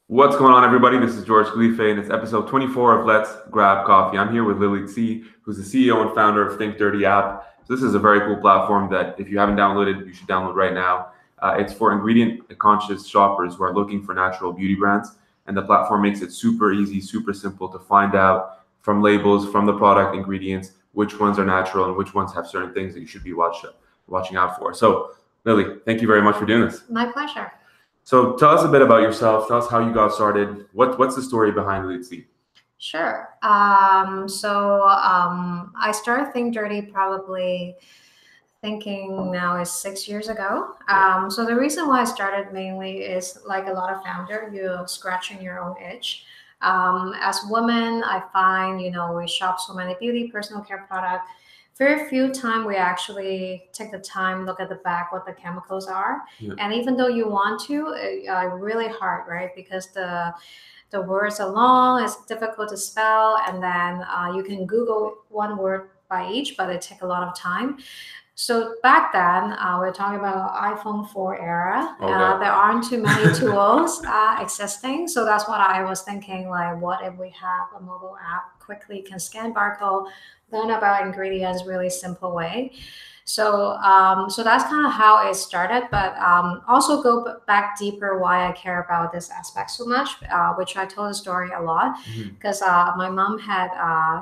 What's going on, everybody? This is George Khalife, and it's episode 24 of Let's Grab Coffee. I'm here with Lily Tse, who's the CEO and founder of Think Dirty app. So this is a very cool platform that if you haven't downloaded, you should download right now. It's for ingredient-conscious shoppers who are looking for natural beauty brands, and the platform makes it super easy, super simple to find out from labels, from the product ingredients, which ones are natural and which ones have certain things that you should be watching out for. So, Lily, thank you very much for doing this. My pleasure. So tell us a bit about yourself. Tell us how you got started. What's the story behind Lily Tse? Sure. I started Think Dirty probably thinking now is 6 years ago. So the reason why I started mainly is like a lot of founders, you're scratching your own itch. As women, I find, we shop so many beauty, personal care products. Very few time we actually take the time, look at the back, what the chemicals are. Yeah. And even though you want to, really hard, right? Because the words are long, it's difficult to spell, and then you can Google one word by each, but it takes a lot of time. So back then, we're talking about iPhone 4 era. Okay. There aren't too many tools existing. So that's what I was thinking, like, what if we have a mobile app, quickly can scan barcode, learn about ingredients, really simple way. So that's kind of how it started, but also go back deeper why I care about this aspect so much, which I told the story a lot, because my mom had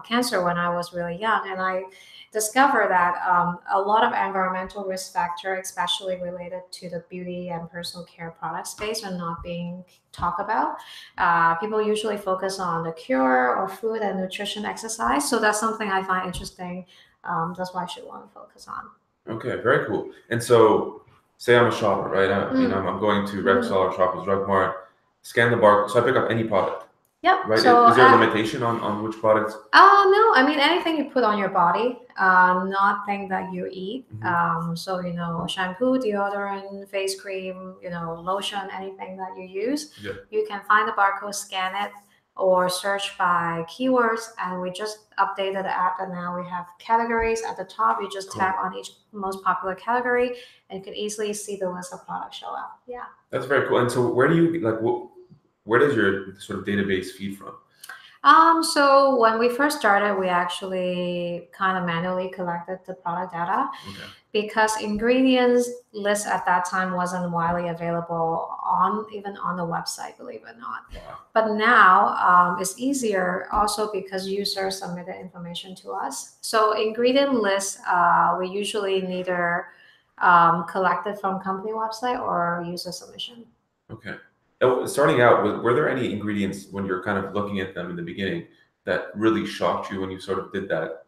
cancer when I was really young, and I discovered that a lot of environmental risk factor, especially related to the beauty and personal care product space, are not being talked about. People usually focus on the cure or food and nutrition, exercise. So that's something I find interesting. That's why I should want to focus on. Okay, very cool. And so, say I'm a shopper, right? I'm going to Rexall or Shoppers Drug Mart, scan the barcode, so I pick up any product. Yep. Right? So, is there a limitation on which products? No, I mean anything you put on your body, not thing that you eat. So shampoo, deodorant, face cream, lotion, anything that you use, you can find the barcode, scan it, or search by keywords, and we just updated the app, and now we have categories at the top. You just tap on each most popular category, and you can easily see the list of products show up. Yeah. That's very cool. And so where do you where does your sort of database feed from? So when we first started, we actually kind of manually collected the product data, because ingredients list at that time wasn't widely available even on the website, believe it or not. Wow. But now it's easier also because users submitted information to us. So ingredient lists, we usually neither collect it from company website or user submission. Okay. Starting out, were there any ingredients when you're kind of looking at them in the beginning that really shocked you when you sort of did that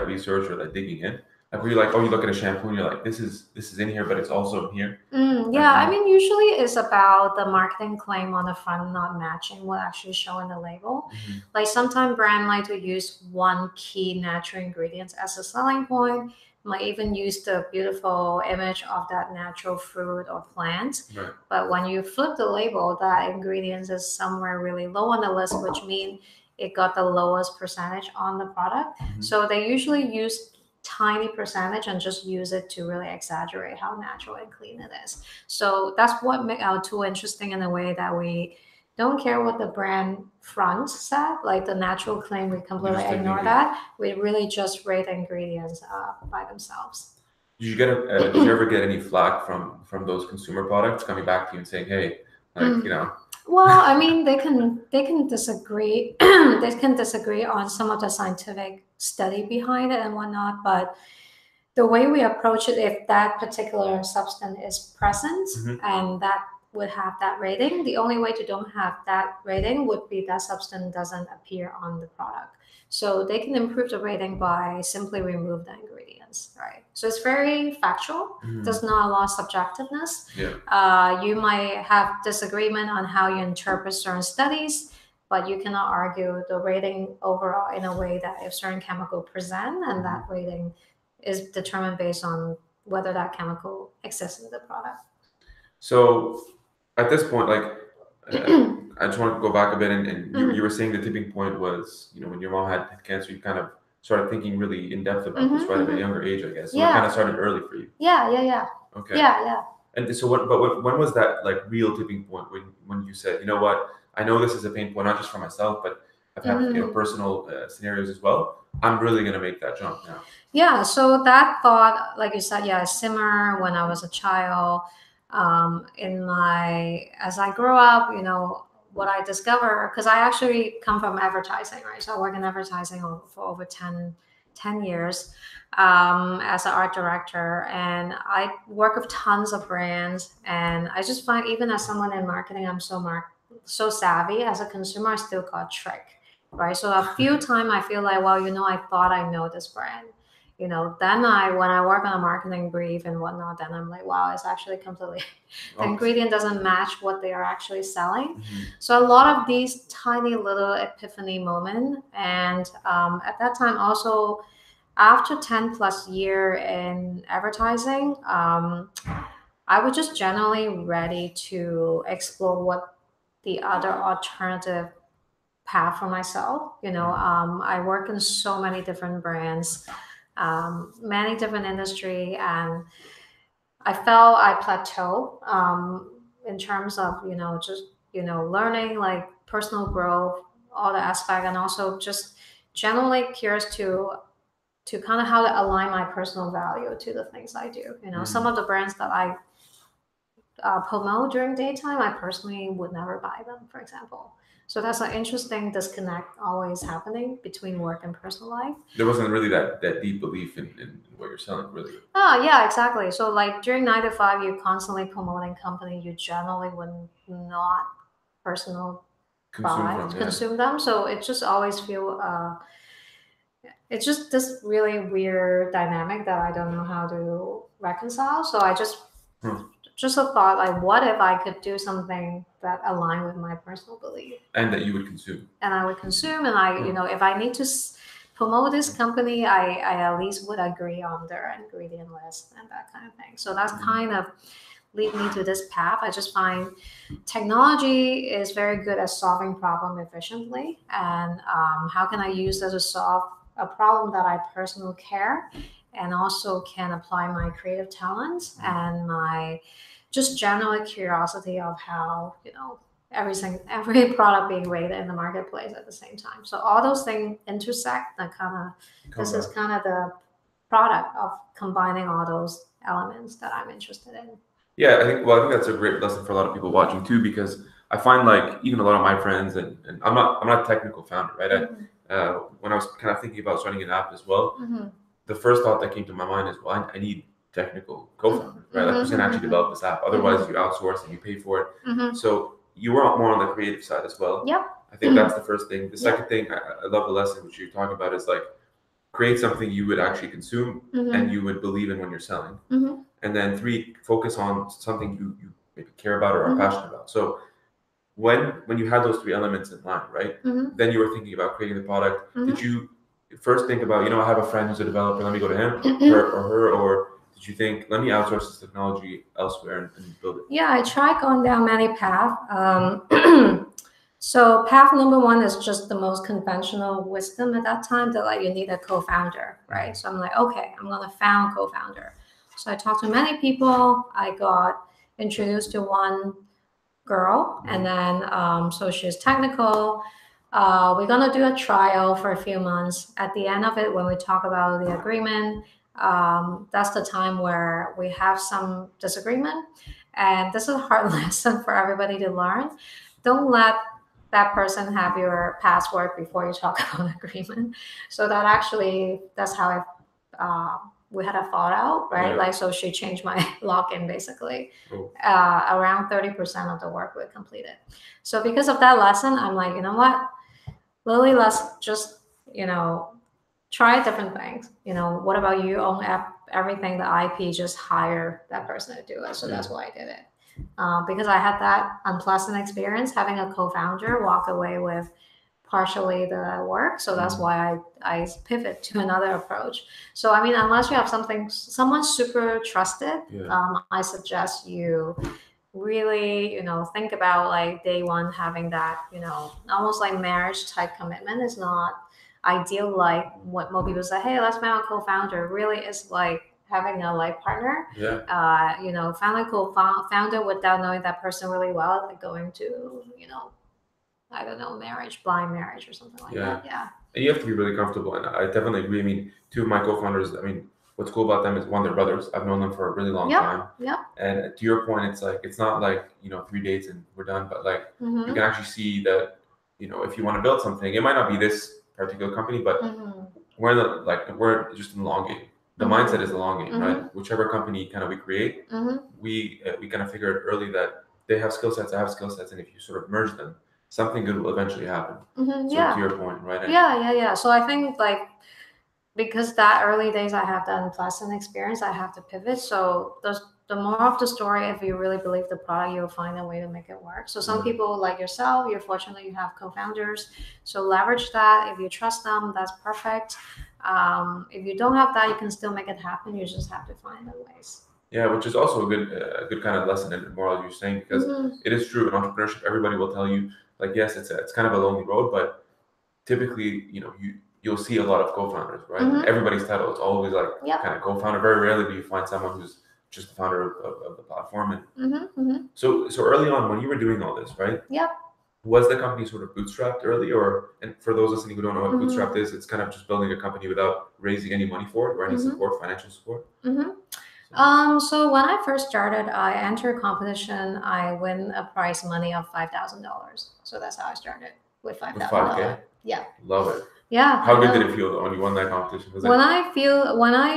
research or that digging in? Like, were you like, oh, you look at a shampoo and you're like, this is in here, but it's also in here? Yeah, I mean, usually it's about the marketing claim on the front not matching what actually show in the label. Like sometimes brand like to use one key natural ingredients as a selling point. Might even use the beautiful image of that natural fruit or plant. Right. But when you flip the label, that ingredients is somewhere really low on the list, which means it got the lowest percentage on the product. So they usually use tiny percentage and just use it to really exaggerate how natural and clean it is. So that's what makes our tool interesting in a way that we don't care what the brand front said, like the natural claim, we completely ignore that. We really just rate ingredients by themselves. Did you ever get any flack from those consumer products coming back to you and saying, hey, Well, I mean, they can disagree. They can disagree on some of the scientific study behind it and whatnot, but the way we approach it, if that particular substance is present and that would have that rating, the only way to don't have that rating would be that substance doesn't appear on the product. So they can improve the rating by simply remove the ingredients, right? So it's very factual. There's not a lot of subjectiveness. You might have disagreement on how you interpret certain studies, but you cannot argue the rating overall in a way that if certain chemical present, and that rating is determined based on whether that chemical exists in the product. So at this point, like, I just want to go back a bit, and you were saying the tipping point was, when your mom had cancer, you kind of started thinking really in depth about this, right, at a younger age, I guess. So it kind of started early for you. Yeah. Okay. Yeah. And so when was that like real tipping point when you said, you know what, I know this is a pain point, not just for myself, but I've had personal scenarios as well. I'm really going to make that jump now. Yeah, so that thought, like you said, yeah, simmer when I was a child. As I grew up, what I discovered, because I actually come from advertising, right? So I work in advertising for over 10 years as an art director, and I work with tons of brands. And I just find, even as someone in marketing, I'm so savvy. As a consumer, I still got tricked, right? So a few times I feel like, well, I thought I know this brand. Then when I work on a marketing brief and whatnot, then I'm like, wow, it's actually completely, the ingredient doesn't match what they are actually selling. So a lot of these tiny little epiphany moments. And at that time also, after 10 plus year in advertising, I was just generally ready to explore what the other alternative path for myself. I work in so many different brands, many different industry, and I felt I plateau in terms of just learning, like personal growth, all the aspect, and also just generally curious to kind of how to align my personal value to the things I do. Some of the brands that I promote during daytime, I personally would never buy them, for example. So that's an interesting disconnect always happening between work and personal life. There wasn't really that deep belief in what you're selling, really. Oh, yeah, exactly. So like during 9 to 5, you're constantly promoting company. You generally would not consume them. So it just always feel, it's just this really weird dynamic that I don't know how to reconcile. So I just a thought, like, what if I could do something that aligned with my personal belief and that you would consume, and I would consume, and I if I need to promote this company, I at least would agree on their ingredient list and that kind of thing. So that's kind of lead me to this path. I just find technology is very good at solving problem efficiently, and how can I use that to solve a problem that I personally care, and also can apply my creative talents and my just general curiosity of how every product being rated in the marketplace at the same time. So all those things intersect, and this is kind of the product of combining all those elements that I'm interested in. Yeah, I think that's a great lesson for a lot of people watching too, because I find like even a lot of my friends, and I'm not a technical founder, right? When I was kind of thinking about starting an app as well, the first thought that came to my mind is, well, I need technical co-founders, right? Like who's going to actually develop this app? Otherwise, you outsource and you pay for it. So you were more on the creative side as well. Yep. I think that's the first thing. The second thing, I love the lesson which you're talking about, is like create something you would actually consume and you would believe in when you're selling. And then 3, focus on something you maybe care about or are passionate about. So when you had those 3 elements in mind, right? Then you were thinking about creating the product. Did you first think about, I have a friend who's a developer, let me go to him, her, or did you think, let me outsource this technology elsewhere and build it? Yeah, I tried going down many paths. So path number 1 is just the most conventional wisdom at that time, that you need a co-founder, right? So I'm like, okay, I'm gonna found co-founder. So I talked to many people. I got introduced to one girl, and then so she's technical. We're gonna do a trial for a few months. At the end of it, when we talk about the agreement, that's the time where we have some disagreement. And this is a hard lesson for everybody to learn. Don't let that person have your password before you talk about agreement. So that's how we had a fallout, right? Yeah. So she changed my login basically. Around 30% of the work we completed. So because of that lesson, I'm like, you know what, Lily, let's just, try different things. What about you own everything, the IP, just hire that person to do it. So that's why I did it. Because I had that unpleasant experience having a co-founder walk away with partially the work. So that's why I pivot to another approach. So, I mean, unless you have someone super trusted, I suggest you really, think about like day one, having that, almost like marriage type commitment is not ideal. Like what most people say, hey, let's find a co-founder. Really is like having a life partner. Finding a co-founder without knowing that person really well, like going to, I don't know, marriage, blind marriage or something like that. Yeah. And you have to be really comfortable. And I definitely agree. I mean, two of my co-founders, I mean, what's cool about them is one, they're brothers. I've known them for a really long time. Yeah. And to your point, it's like, it's not like, 3 dates and we're done, but like, you can actually see that, if you want to build something, it might not be this particular company, but we're just in the long game. The mindset is the long game, right? Whichever company kind of we create, we kind of figured early that they have skill sets, I have skill sets, and if you sort of merge them, something good will eventually happen. So to your point, right? Yeah. So I think like, because that early days I have that unpleasant experience, I have to pivot. So the more of the story, if you really believe the product, you'll find a way to make it work. So some people like yourself, you're fortunate you have co-founders. So leverage that. If you trust them, that's perfect. If you don't have that, you can still make it happen. You just have to find the ways. Yeah, which is also a good kind of lesson in moral you're saying, because it is true in entrepreneurship. Everybody will tell you, like, yes, it's kind of a lonely road, but typically, you'll see a lot of co-founders, right? Everybody's title, it's always like kind of co-founder. Very rarely do you find someone who's just the founder of the platform. And so early on, when you were doing all this, right? Was the company sort of bootstrapped early, and for those listening who don't know what bootstrapped is, it's kind of just building a company without raising any money for it or any support, financial support? So when I first started, I entered a competition. I win a prize money of $5,000. So that's how I started with $5,000. With 5K? Yeah. Love it. Yeah. How good did it feel when you won that competition? When I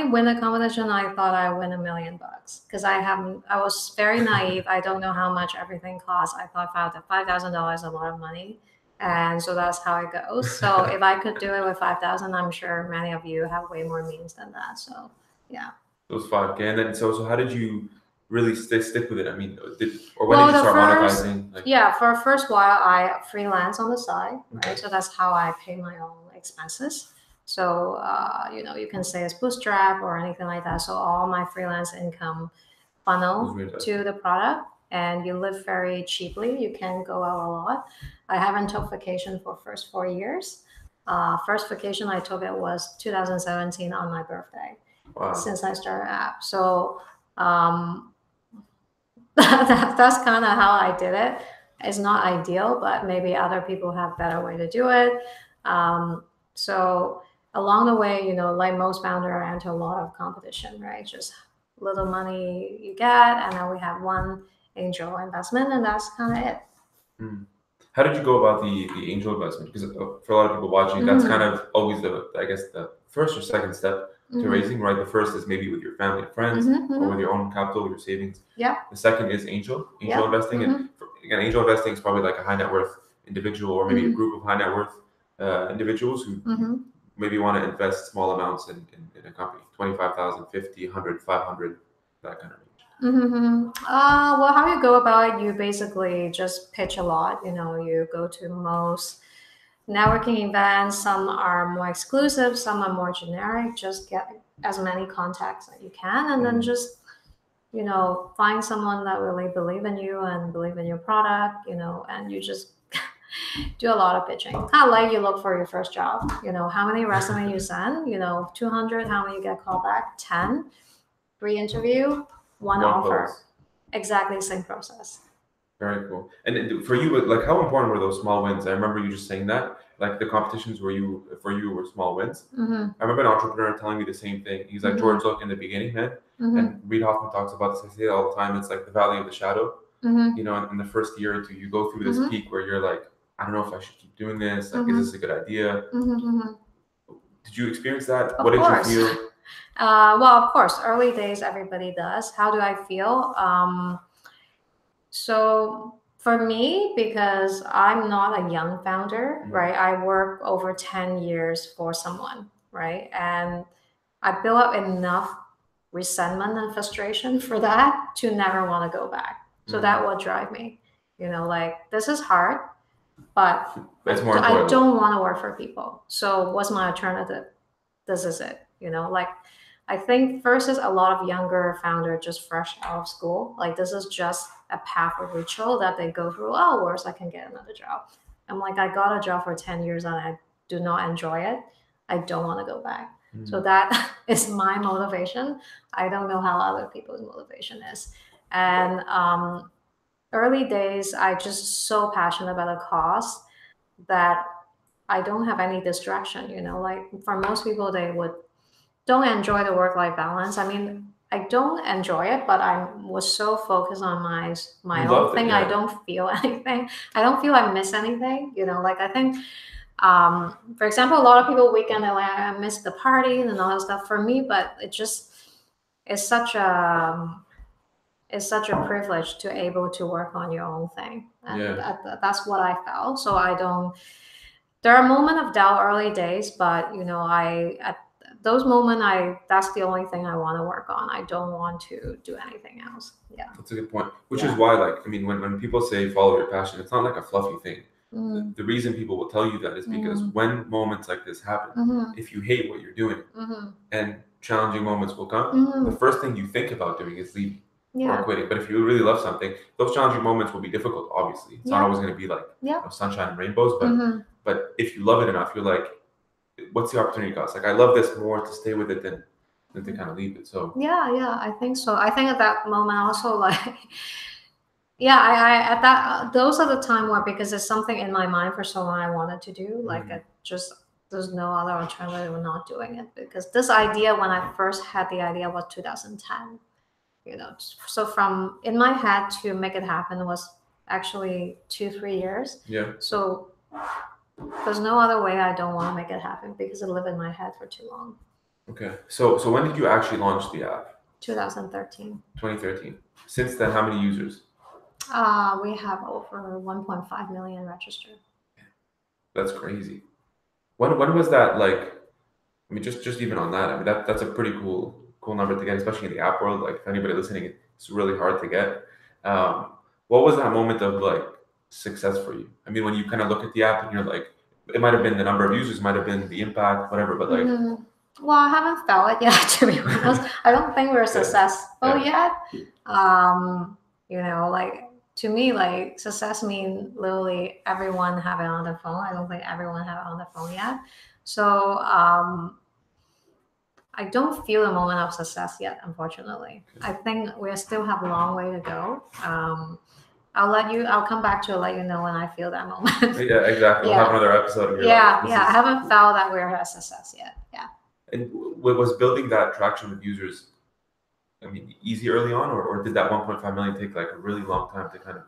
win a competition, I thought I win $1 million because I was very naive. I don't know how much everything costs. I thought $5,000 is a lot of money. And so that's how it goes. So if I could do it with 5,000, I'm sure many of you have way more means than that. So yeah. It was 5K. And then so how did you really stick with it? I mean, when did you start monetizing? For a first while, I freelance on the side, right? So that's how I pay my own expenses. So, you can say it's bootstrap or anything like that. So all my freelance income funnel to the product, and you live very cheaply. You can go out a lot. I haven't took vacation for first 4 years. First vacation I took, it was 2017 on my birthday. Wow. Since I started app. So that's kind of how I did it. It's not ideal, but maybe other people have better way to do it. So along the way, like most founders, I enter a lot of competition, right? Just little money you get, and then we have one angel investment, and that's kind of it. How did you go about the angel investment? Because for a lot of people watching, that's kind of always the first or second step to raising, right? The first is maybe with your family and friends, or with your own capital, with your savings. Yeah. The second is angel investing, and again, angel investing is probably like a high net worth individual, or maybe a group of high net worth individuals who maybe want to invest small amounts in a company, 25,000, 50, 100, 500, that kind of range. Well, how you go about it, you basically just pitch a lot. You go to most networking events. Some are more exclusive, some are more generic. Just get as many contacts that you can, and then just find someone that really believe in you and believe in your product, and you just do a lot of pitching. Kind of like you look for your first job. How many resumes you send, 200, how many you get called back? 10, 3 interview, one offer. Close. Exactly the same process. Very cool. And for you, like, how important were those small wins? I remember you just saying that, like the competitions for you were small wins. I remember an entrepreneur telling me the same thing. He's like, George, look, in the beginning, man, and Reid Hoffman talks about this. I say it all the time. It's like the valley of the shadow. In the first year or two, you go through this peak where you're like, I don't know if I should keep doing this. Like, is this a good idea? Did you experience that? What did you feel? Well, of course, early days, everybody does. How do I feel? So for me, because I'm not a young founder, right? I work over 10 years for someone, right? And I built up enough resentment and frustration for that to never want to go back. So that would drive me, like, this is hard, but I don't want to work for people. So what's my alternative? This is it, like, I think first is a lot of younger founders just fresh out of school. Like, this is just a path of ritual that they go through. Oh, worse, I can get another job. I'm like, I got a job for 10 years and I do not enjoy it. I don't want to go back. So that is my motivation. I don't know how other people's motivation is. And early days, I just so passionate about the cause. that I don't have any distraction, like for most people, they don't enjoy the work-life balance. I mean, I don't enjoy it, but I was so focused on my You own loved it, thing. yeah. I don't feel anything. I don't feel I miss anything, like I think, for example, a lot of people weekend, they're like, I miss the party and all that stuff for me, but it's such a, it's such a privilege to able to work on your own thing. And Yeah. that's what I felt. So I don't, there are moments of doubt early days, but at those moments, that's the only thing I want to work on. I don't want to do anything else. Yeah. That's a good point. Which is why, like, I mean, when people say follow your passion, it's not like a fluffy thing. The reason people will tell you that is because when moments like this happen, if you hate what you're doing and challenging moments will come, the first thing you think about doing is leaving or quitting. But if you really love something, those challenging moments will be difficult, obviously. It's not always going to be like sunshine and rainbows, but if you love it enough, you're like, what's the opportunity cost? Like, I love this more to stay with it than to kind of leave it. So yeah, I think so. I think at that moment also, like, I at that those are the time where, because there's something in my mind for so long I wanted to do, like there's no other alternative of not doing it, because this idea, when I first had the idea, was 2010. So from in my head to make it happen was actually 2-3 years. Yeah. So there's no other way I don't want to make it happen, because it lived in my head for too long. Okay. So when did you actually launch the app? 2013. 2013. Since then, how many users? We have over 1.5 million registered. That's crazy. When was that, like, I mean, just even on that, I mean, that's a pretty cool number to get, especially in the app world. Like, if anybody listening, it's really hard to get. What was that moment of, like, success for you? I mean, when you kind of look at the app and you're like, it might have been the number of users, might have been the impact, whatever, but like. Well, I haven't felt it yet, to be honest. I don't think we're successful yet. Like, to me, like, success means literally everyone have it on their phone. I don't think everyone have it on their phone yet. So I don't feel a moment of success yet, unfortunately. I think we still have a long way to go. I'll come back to let you know when I feel that moment. Yeah, exactly. We'll have another episode of your life. I haven't felt that we're a success yet. Yeah. And was building that traction with users, I mean, easy early on, or did that 1.5 million take like a really long time to kind of?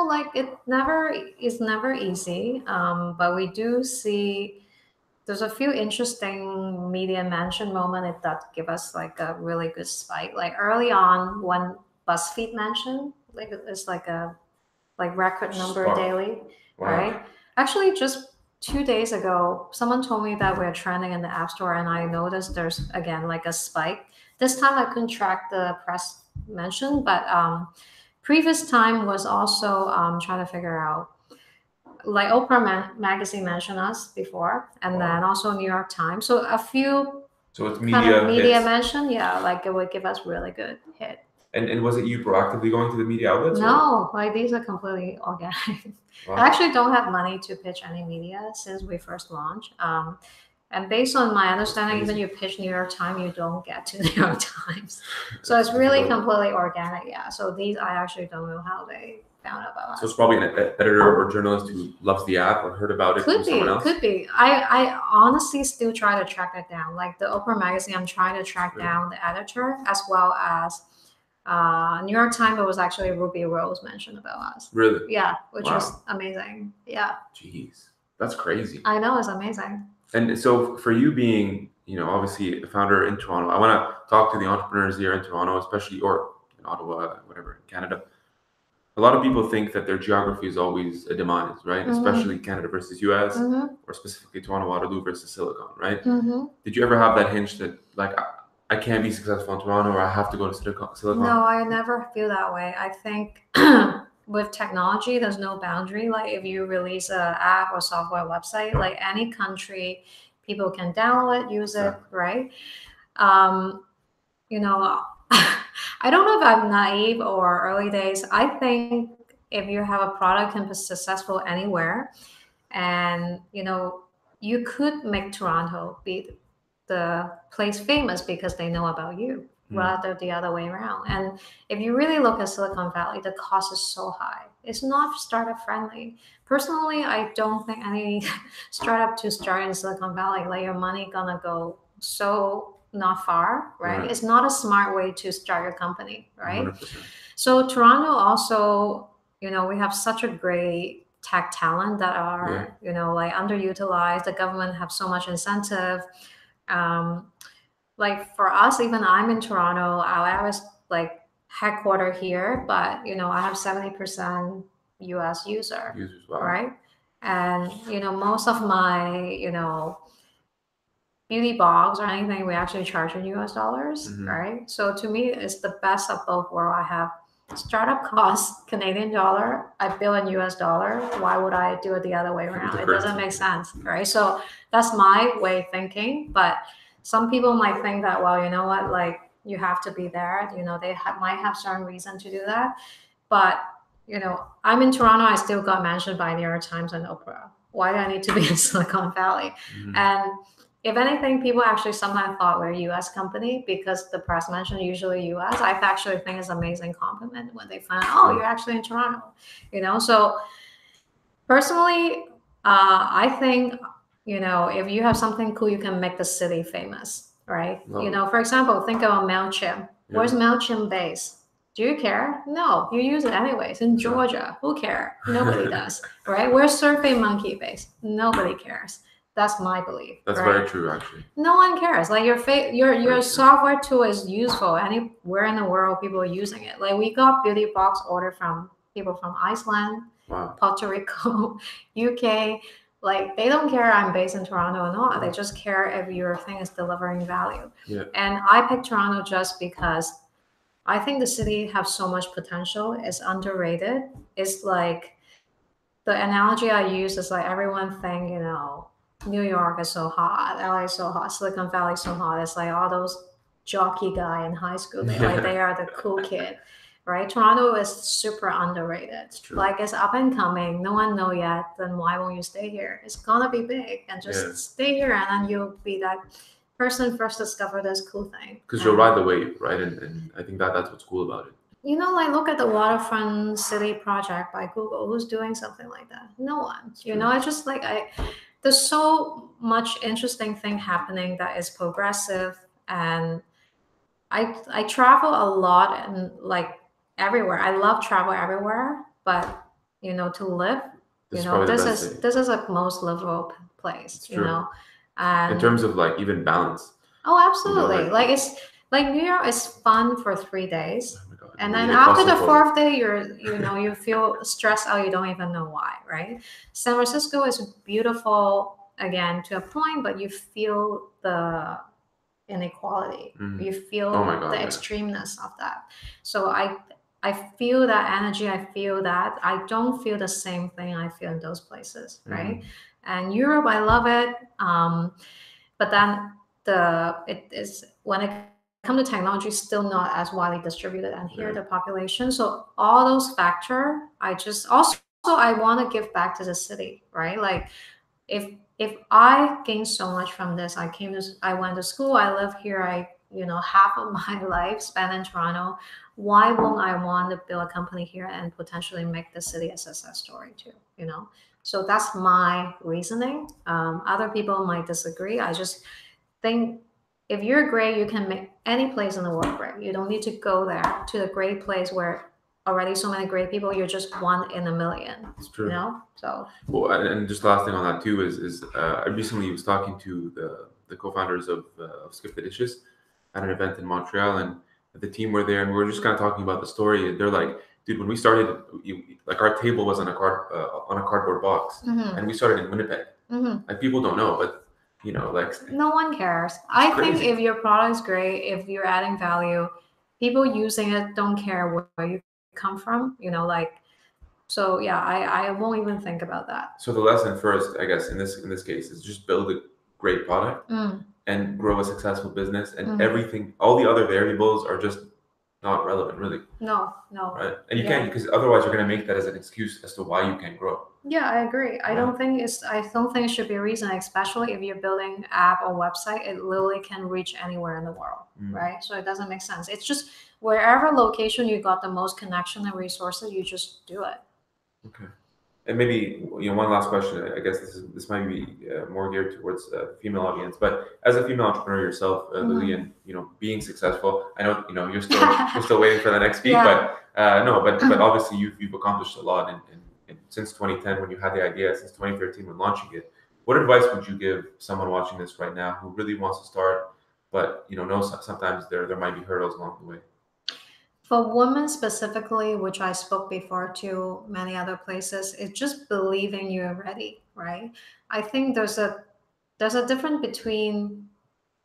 Like, it's never easy. But we do see there's a few interesting media mention moments that give us like a really good spike. Like early on, when BuzzFeed mentioned, like, it's like a record number daily, right? Actually, just 2 days ago, someone told me that we're trending in the App Store, and I noticed there's, again, like a spike. This time I couldn't track the press mention, but previous time was also trying to figure out, like, Oprah Magazine mentioned us before, and then also New York Times. So a few. So it's media mention, like, it would give us really good hit. And was it you proactively going to the media outlets? No, like, these are completely organic. Wow. I actually don't have money to pitch any media since we first launched. And based on my understanding, even you pitch New York Times, you don't get to New York Times. So it's really completely organic. Yeah. So these, I actually don't know how they found out about us. So it's probably an editor or journalist who loves the app or heard about it from someone else? Could be. I honestly still try to track it down. Like the Oprah Magazine, I'm trying to track down the editor, as well as New York Times. It was actually Ruby Rose mentioned about us. Really? Yeah, which was amazing. Yeah. Jeez, that's crazy. I know, it's amazing. And so for you being, obviously a founder in Toronto, I want to talk to the entrepreneurs here in Toronto, especially, or in Ottawa, whatever, in Canada. A lot of people think that their geography is always a demise, right? Especially Canada versus US, or specifically Toronto, Waterloo versus Silicon, right? Did you ever have that hinge that, like, I can't be successful in Toronto, or I have to go to Silicon? No, I never feel that way. I think with technology, there's no boundary. Like, if you release an app or software website, like, any country, people can download it, use it, right? I don't know if I'm naive or early days. I think if you have a product can be successful anywhere, and you could make Toronto be the place famous because they know about you, rather the other way around. And if you really look at Silicon Valley, the cost is so high. It's not startup friendly. Personally, I don't think any startup to start in Silicon Valley, like your money gonna go so not far, right? It's not a smart way to start your company, right? 100%. So Toronto also, we have such a great tech talent that are, like underutilized. The government have so much incentive. Like for us, even I'm in Toronto, I was like headquartered here, but I have 70% US users, wow. right? And most of my beauty box or anything, we actually charge in US dollars, right? So to me, it's the best of both worlds. I have startup costs, Canadian dollar, I bill in US dollar. Why would I do it the other way around? It doesn't make sense, right? So that's my way of thinking. But some people might think that, well, you know what, like you have to be there. They might have certain reason to do that. But, I'm in Toronto, I still got mentioned by New York Times and Oprah. Why do I need to be in Silicon Valley? And if anything, people actually sometimes thought we're a US company because the press mentioned usually US. I actually think it's an amazing compliment when they find out, oh, you're actually in Toronto. So personally, I think, if you have something cool, you can make the city famous, right? For example, think of MailChimp. Where's MailChimp based? Do you care? No, you use it anyways. In Georgia, who cares? Nobody does, right? Where's SurveyMonkey based? Nobody cares. That's my belief. That's very true, actually. No one cares. Like your software tool is useful anywhere in the world. People are using it. Like we got beauty box order from people from Iceland, Puerto Rico, UK. Like they don't care I'm based in Toronto or not. They just care if your thing is delivering value. And I picked Toronto just because I think the city has so much potential. It's underrated. It's like the analogy I use is like everyone think, New York is so hot, LA is so hot, Silicon Valley is so hot. It's like all those jockey guy in high school. They are the cool kid, right? Toronto is super underrated. Like it's up and coming. No one know yet. Then why won't you stay here? It's gonna be big, and just stay here, and then you'll be that person first discover this cool thing. Because you'll ride the wave, right? And I think that's what's cool about it. Like look at the waterfront city project by Google. Who's doing something like that? No one. It's just like there's so much interesting thing happening that is progressive, and I travel a lot and like everywhere. I love travel everywhere, but to live, this is a most livable place. And in terms of like even balance. Oh, absolutely. Like it's like New York is fun for 3 days. And then after the 4th day, you feel stressed out. You don't even know why, right? San Francisco is beautiful, again, to a point, but you feel the inequality. You feel the extremeness of that. So I feel that energy. I feel that. I don't feel the same thing I feel in those places, right? And Europe, I love it. But then it is when it come to technology, still not as widely distributed, and here the population. So all those factors, I want to give back to the city, right? Like if I gained so much from this, I went to school, I live here, half of my life spent in Toronto. Why won't I want to build a company here and potentially make the city a success story too? So that's my reasoning. Other people might disagree. I just think if you're great, you can make any place in the world great. You don't need to go there to a great place where already so many great people. You're just one in a million. It's true. So. Well, and just last thing on that too is I recently was talking to the co-founders of Skip the Dishes at an event in Montreal, and the team were there, and we were just kind of talking about the story. And they're like, dude, when we started, like our table was on a cardboard box, and we started in Winnipeg. Like people don't know, but. Like no one cares. I think if your product is great, if you're adding value, people using it don't care where you come from. So yeah, I won't even think about that. So the lesson first, I guess, in this case, is just build a great product and grow a successful business, and everything, all the other variables are just not relevant, really. No. Right, and you can't, because otherwise you're going to make that as an excuse as to why you can't grow. Yeah, I agree. I don't think it should be a reason, especially if you're building an app or website. It literally can reach anywhere in the world, right? So it doesn't make sense. It's just wherever location you got the most connection and resources, you just do it. Okay. And maybe, one last question. I guess this might be more geared towards the female audience, but as a female entrepreneur yourself, Lily, and being successful, I know you're still waiting for the next beat, but but obviously you've accomplished a lot, and since 2010 when you had the idea, since 2013 when launching it. What advice would you give someone watching this right now who really wants to start, but knows sometimes there might be hurdles along the way? For women specifically, which I spoke before to many other places, it's just believing you're ready, right? I think there's a difference between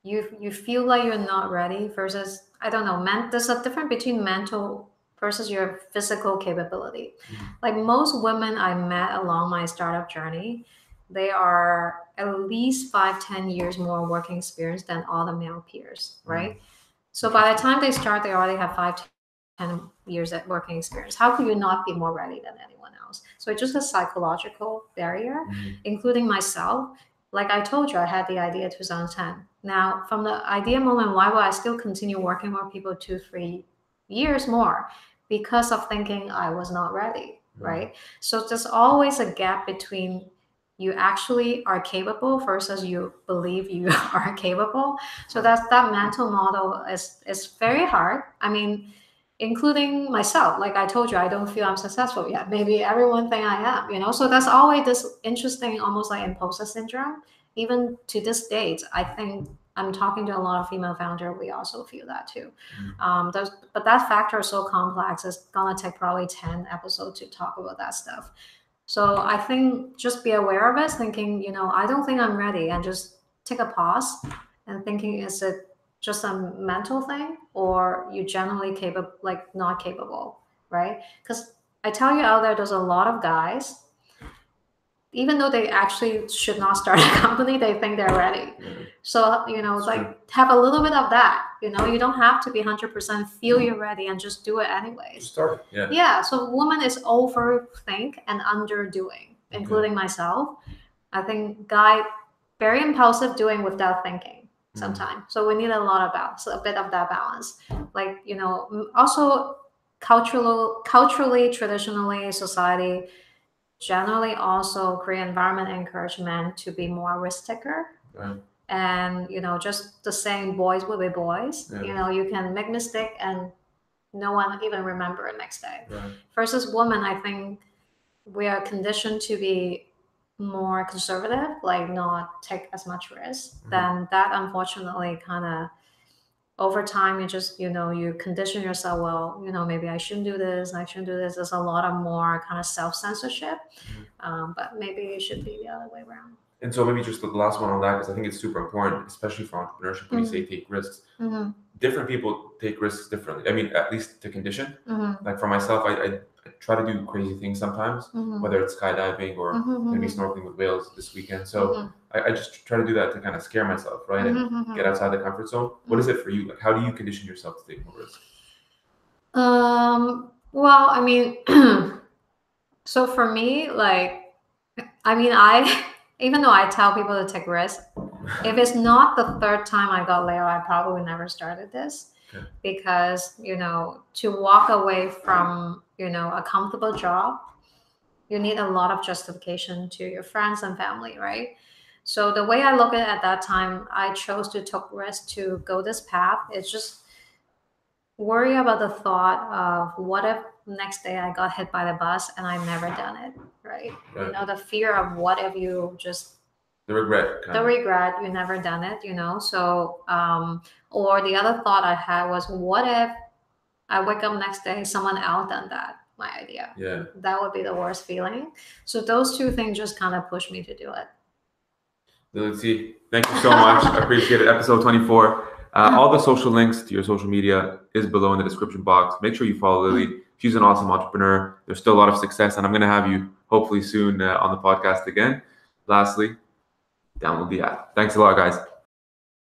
you feel like you're not ready versus, I don't know, there's a difference between mental versus your physical capability. Like most women I met along my startup journey, they are at least 5-10 years more working experience than all the male peers, right? So by the time they start, they already have 5-10 years at working experience. How could you not be more ready than anyone else? So it's just a psychological barrier, including myself. Like I told you, I had the idea in 2010. Now, from the idea moment, why would I still continue working with people 2-3 years more? Because of thinking I was not ready, right? So there's always a gap between you actually are capable versus you believe you are capable. So that mental model is very hard. I mean, including myself. Like I told you, I don't feel I'm successful yet. Maybe everyone think I am, So there's always this interesting, almost like imposter syndrome. Even to this date, I think I'm talking to a lot of female founders. We also feel that too. But that factor is so complex. It's gonna take probably 10 episodes to talk about that stuff. So I think just be aware of it, thinking, I don't think I'm ready, and just take a pause and thinking, is it just a mental thing, or you generally capable, like not capable, right? Because I tell you out there's a lot of guys, even though they actually should not start a company, they think they're ready. So, have a little bit of that, you don't have to be 100% feel you're ready and just do it anyways. Just start it, Yeah, so woman is overthink and underdoing, including myself. I think guy, very impulsive, doing without thinking sometimes. So we need a lot of balance, a bit of that balance. Like, also culturally, traditionally, society generally also create environment encourage men to be more risk taker. And, just the saying, boys will be boys. You can make mistake and no one even remember it next day. Versus women, I think we are conditioned to be more conservative, like not take as much risk. Then that unfortunately kind of over time you just you condition yourself, well, maybe I shouldn't do this, there's a lot of more kind of self-censorship. But maybe it should be the other way around. And so maybe just the last one on that, because I think it's super important, especially for entrepreneurship, when you say take risks. Different people take risks differently. I mean, at least to condition. Like for myself, I try to do crazy things sometimes, whether it's skydiving or maybe snorkeling with whales this weekend. So I just try to do that to kind of scare myself, right? And get outside the comfort zone. What is it for you? Like, how do you condition yourself to take more risk? Well, I mean, so for me, like, I mean, even though I tell people to take risks, if it's not the third time I got laid off, I probably never started this. Because, to walk away from, a comfortable job, you need a lot of justification to your friends and family, right? So the way I look at that time, I chose to take risk to go this path. It's just worry about the thought of what if next day I got hit by the bus and I never done it, right? The fear of what if you just the regret you never done it, so or the other thought I had was, what if I wake up next day someone else done my idea? That would be the worst feeling. So those two things just kind of pushed me to do it. Lily, thank you so much. I appreciate it. Episode 24. All the social links to your social media is below in the description box. Make sure you follow Lily. She's an awesome entrepreneur. There's still a lot of success, and I'm going to have you hopefully soon on the podcast again. Lastly, download the app. Thanks a lot, guys.